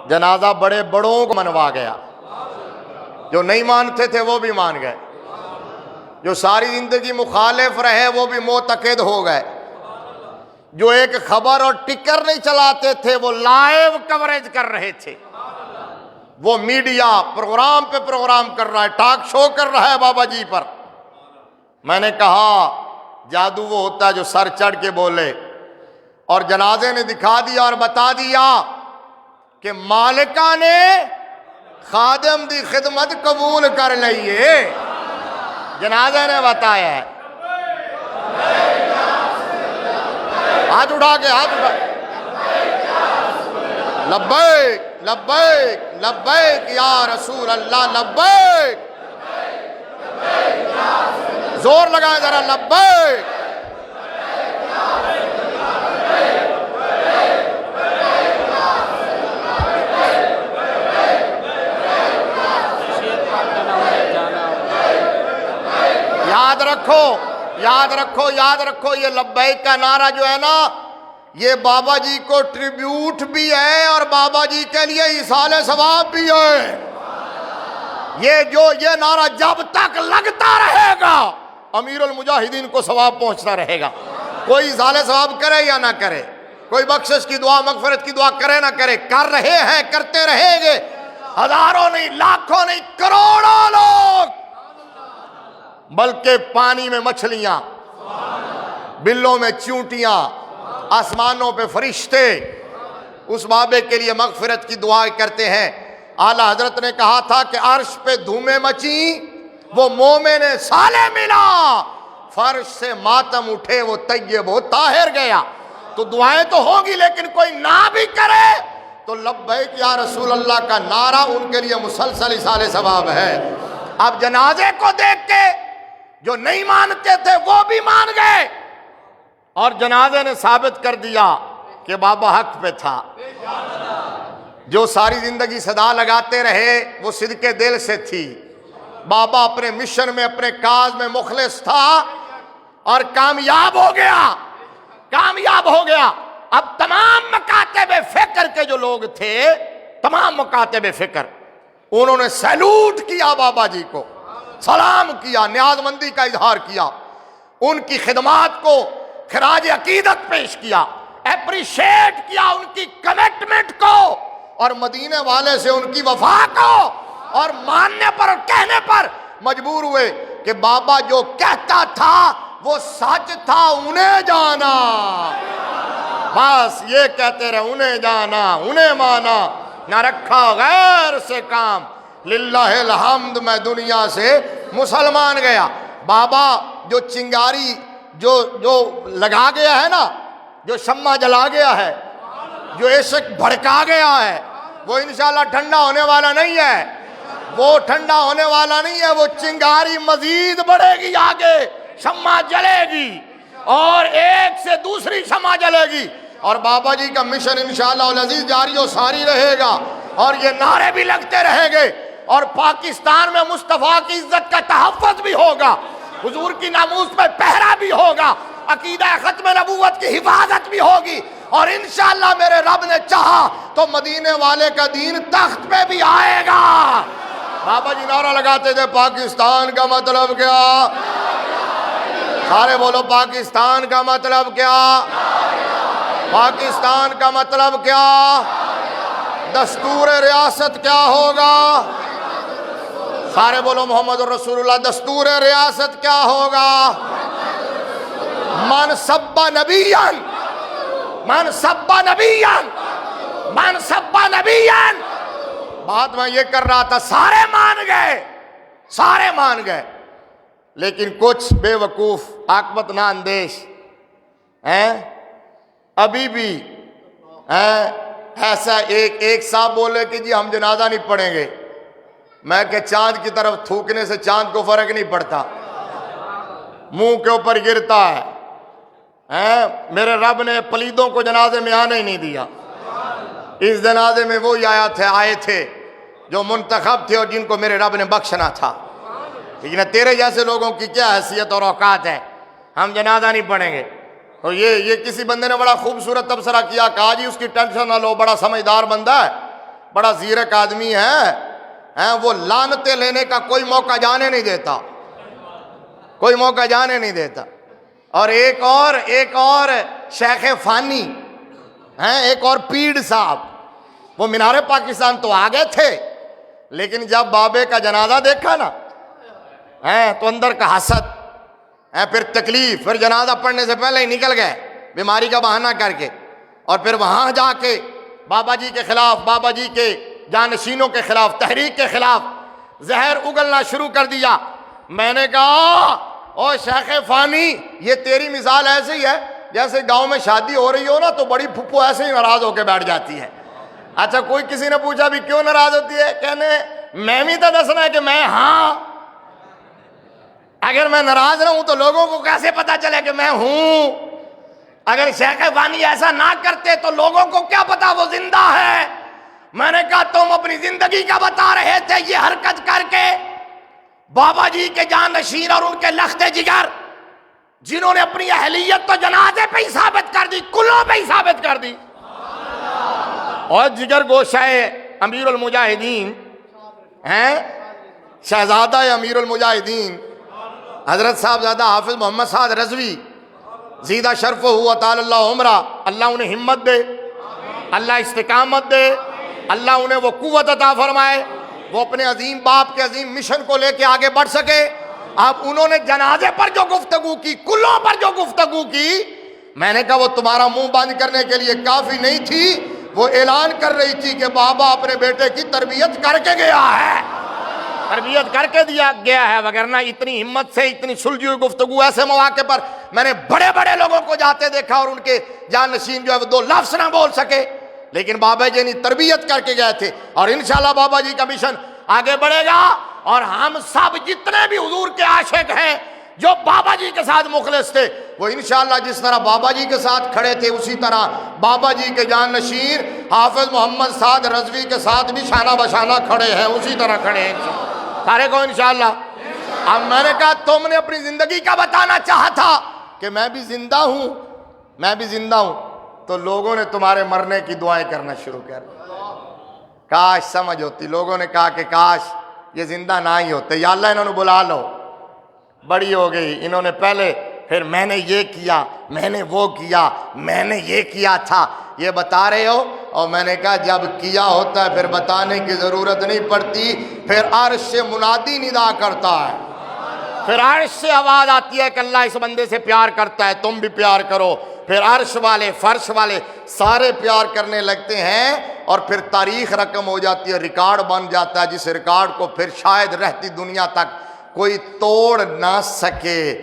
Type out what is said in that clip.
جنازہ بڑے بڑوں کو منوا گیا، جو نہیں مانتے تھے وہ بھی مان گئے، جو ساری زندگی مخالف رہے وہ بھی معتقد ہو گئے، جو ایک خبر اور ٹکر نہیں چلاتے تھے وہ لائیو کوریج کر رہے تھے، وہ میڈیا پروگرام پہ پروگرام کر رہا ہے، ٹاک شو کر رہا ہے بابا جی پر۔ میں نے کہا جادو وہ ہوتا ہے جو سر چڑھ کے بولے، اور جنازے نے دکھا دیا اور بتا دیا کہ مالکہ نے خادم دی خدمت قبول کر لئیے، جنازے نے بتایا ہے۔ ہاتھ اٹھا کے، ہاتھ اٹھا، لبیک لبیک لبیک یا رسول اللہ، لبیک، زور لگائیں ذرا، لبیک۔ یاد رکھو یاد رکھو یاد رکھو، یہ لبیک کا نعرہ جو ہے نا، یہ بابا جی کو ٹریبیوٹ بھی ہے اور بابا جی کے لیے ایصال ثواب بھی ہے۔ یہ نعرہ جب تک لگتا رہے گا امیر المجاہدین کو ثواب پہنچتا رہے گا، کوئی ایصال ثواب کرے یا نہ کرے، کوئی بخشش کی دعا مغفرت کی دعا کرے نہ کرے، کر رہے ہیں، کرتے رہیں گے، ہزاروں نہیں، لاکھوں نہیں، کروڑوں لوگ، بلکہ پانی میں مچھلیاں، بلوں میں چونٹیاں، آسمانوں پہ فرشتے اس بابے کے لیے مغفرت کی دعائیں کرتے ہیں۔ اعلیٰ حضرت نے کہا تھا کہ عرش پہ دھومیں مچیں، وہ مومن صالح ملا، فرش سے ماتم اٹھے، وہ طیب و طاہر گیا۔ تو دعائیں تو ہوں گی، لیکن کوئی نہ بھی کرے تو لبیک یا رسول اللہ کا نعرہ ان کے لیے مسلسل ایصال ثواب ہے۔ اب جنازے کو دیکھ کے جو نہیں مانتے تھے وہ بھی مان گئے، اور جنازے نے ثابت کر دیا کہ بابا حق پہ تھا۔ جو ساری زندگی صدا لگاتے رہے وہ صدقے دل سے تھی، بابا اپنے مشن میں، اپنے کاز میں مخلص تھا اور کامیاب ہو گیا، کامیاب ہو گیا۔ اب تمام مکاتب فکر کے جو لوگ تھے، تمام مکاتب فکر، انہوں نے سیلوٹ کیا بابا جی کو، سلام کیا، نیاز مندی کا اظہار کیا، ان کی خدمات کو خراج عقیدت پیش کیا، اپریشیٹ کیا ان کی کمٹمنٹ کو، اور مدینے والے سے ان کی وفا کو، اور ماننے پر اور کہنے پر مجبور ہوئے کہ بابا جو کہتا تھا وہ سچ تھا، انہیں جانا، بس یہ کہتے رہے، انہیں جانا، انہیں مانا، نہ رکھا غیر سے کام، للہ الحمد میں دنیا سے مسلمان گیا۔ بابا جو چنگاری جو لگا گیا ہے نا، جو شمع جلا گیا ہے، جو عشق بھڑکا گیا ہے، وہ انشاءاللہ ٹھنڈا ہونے والا نہیں ہے، وہ ٹھنڈا ہونے والا نہیں ہے، وہ چنگاری مزید بڑھے گی، آگے شمع جلے گی اور ایک سے دوسری شمع جلے گی، اور بابا جی کا مشن انشاءاللہ العزیز جاری و ساری رہے گا، اور یہ نعرے بھی لگتے رہیں گے، اور پاکستان میں مصطفیٰ کی عزت کا تحفظ بھی ہوگا، حضور کی ناموس پہ پہرا بھی ہوگا، عقیدہ ختم نبوت کی حفاظت بھی ہوگی، اور انشاءاللہ میرے رب نے چاہا تو مدینے والے کا دین تخت پہ بھی آئے گا۔ بابا جی نعرہ لگاتے تھے، پاکستان کا مطلب کیا؟ سارے بولو، پاکستان کا مطلب کیا؟ پاکستان کا مطلب کیا؟ دستور ریاست کیا ہوگا؟ سارے بولو محمد الرسول اللہ، دستور ریاست کیا ہوگا؟ من سب نبیًا، من سب نبیًا، من سب نبیًا۔ بات میں یہ کر رہا تھا، سارے مان گئے، سارے مان گئے، لیکن کچھ بے وقوف عاقبت نہ اندیش ہیں، ابھی بھی ایسا ایک صاحب بولے کہ جی ہم جنازہ نہیں پڑھیں گے، میں کہ چاند کی طرف تھوکنے سے چاند کو فرق نہیں پڑتا، منہ کے اوپر گرتا ہے۔ میرے رب نے پلیدوں کو جنازے میں آنے ہی نہیں دیا، اس جنازے میں وہی آئے تھے جو منتخب تھے اور جن کو میرے رب نے بخشنا تھا، لیکن تیرے جیسے لوگوں کی کیا حیثیت اور اوقات ہے، ہم جنازہ نہیں پڑھیں گے۔ تو یہ کسی بندے نے بڑا خوبصورت تبصرہ کیا، کہا جی اس کی ٹینشن نہ لو، بڑا سمجھدار بندہ ہے، بڑا زیرک آدمی ہے، وہ لعنتیں لینے کا کوئی موقع جانے نہیں دیتا، کوئی موقع جانے نہیں دیتا۔ اور ایک اور شیخ فانی ہیں، ایک اور پیر صاحب، وہ مینار پاکستان تو آ گئے تھے، لیکن جب بابے کا جنازہ دیکھا نا تو اندر کا حسد، پھر تکلیف، پھر جنازہ پڑھنے سے پہلے ہی نکل گئے بیماری کا بہانہ کر کے، اور پھر وہاں جا کے بابا جی کے خلاف، بابا جی کے جانشینوں کے خلاف، تحریک کے خلاف زہر اگلنا شروع کر دیا۔ میں نے کہا او شیخ فانی، یہ تیری مثال ایسے ہی ہے جیسے گاؤں میں شادی ہو رہی ہو نا تو بڑی پھپھو ایسے ہی ناراض ہو کے بیٹھ جاتی ہے۔ اچھا کوئی کسی نے پوچھا بھی کیوں ناراض ہوتی ہے؟ کہنے میں بھی تو دسنا ہے کہ میں ہاں، اگر میں ناراض رہوں تو لوگوں کو کیسے پتا چلے کہ میں ہوں؟ اگر شیخ فانی ایسا نہ کرتے تو لوگوں کو کیا پتا وہ زندہ ہے؟ میں نے کہا تم اپنی زندگی کا بتا رہے تھے یہ حرکت کر کے بابا جی کے جانشین اور ان کے لخت جگر، جنہوں نے اپنی اہلیت تو جنازے پہ ہی ثابت کر دی، کلوں پہ ہی ثابت کر دی۔ اور جگر گوشہ امیر المجاہدین ہیں، شہزادہ امیر المجاہدین حضرت صاحبزادہ حافظ محمد سعد رضوی زیدہ شرف ہوا تعالی اللہ عمرہ، اللہ انہیں ہمت دے، اللہ استقامت دے، اللہ انہیں وہ قوت عطا فرمائے، وہ اپنے عظیم باپ کے عظیم مشن کو لے کے آگے بڑھ سکے۔ اب انہوں نے جنازے پر جو گفتگو کی، کلوں پر جو گفتگو کی، میں نے کہا وہ تمہارا منہ بند کرنے کے لیے کافی نہیں تھی، وہ اعلان کر رہی تھی کہ بابا اپنے بیٹے کی تربیت کر کے گیا ہے، تربیت کر کے دیا گیا ہے۔ وگرنہ اتنی ہمت سے اتنی سلجھی ہوئی گفتگو ایسے مواقع پر میں نے بڑے بڑے لوگوں کو جاتے دیکھا اور ان کے جانشین جو ہے وہ دو لفظ نہ بول سکے، لیکن بابا جی نے تربیت کر کے گئے تھے، اور انشاءاللہ بابا جی کا مشن آگے بڑھے گا۔ اور ہم سب جتنے بھی حضور کے عاشق ہیں جو بابا جی کے ساتھ مخلص تھے، وہ انشاءاللہ جس طرح بابا جی کے ساتھ کھڑے تھے اسی طرح بابا جی کے جانشین حافظ محمد سعد رضوی کے ساتھ بھی شانہ بشانہ کھڑے ہیں، اسی طرح کھڑے ہیں سارے کو انشاءاللہ۔ اب میں نے کہا تم نے اپنی زندگی کا بتانا چاہا تھا کہ میں بھی زندہ ہوں، میں بھی زندہ ہوں، تو لوگوں نے تمہارے مرنے کی دعائیں کرنا شروع کر دی۔ کاش سمجھ ہوتی، لوگوں نے کہا کہ کاش یہ زندہ نہ ہی ہوتے، یا اللہ انہوں نے بلا لو، بڑی ہو گئی، انہوں نے پہلے پھر میں نے یہ کیا، میں نے وہ کیا، میں نے یہ کیا تھا، یہ بتا رہے ہو۔ اور میں نے کہا جب کیا ہوتا ہے پھر بتانے کی ضرورت نہیں پڑتی، پھر عرش سے منادی ندا کرتا ہے، پھر عرش سے آواز آتی ہے کہ اللہ اس بندے سے پیار کرتا ہے، تم بھی پیار کرو، پھر عرش والے فرش والے سارے پیار کرنے لگتے ہیں، اور پھر تاریخ رقم ہو جاتی ہے، ریکارڈ بن جاتا ہے، جس ریکارڈ کو پھر شاید رہتی دنیا تک کوئی توڑ نہ سکے۔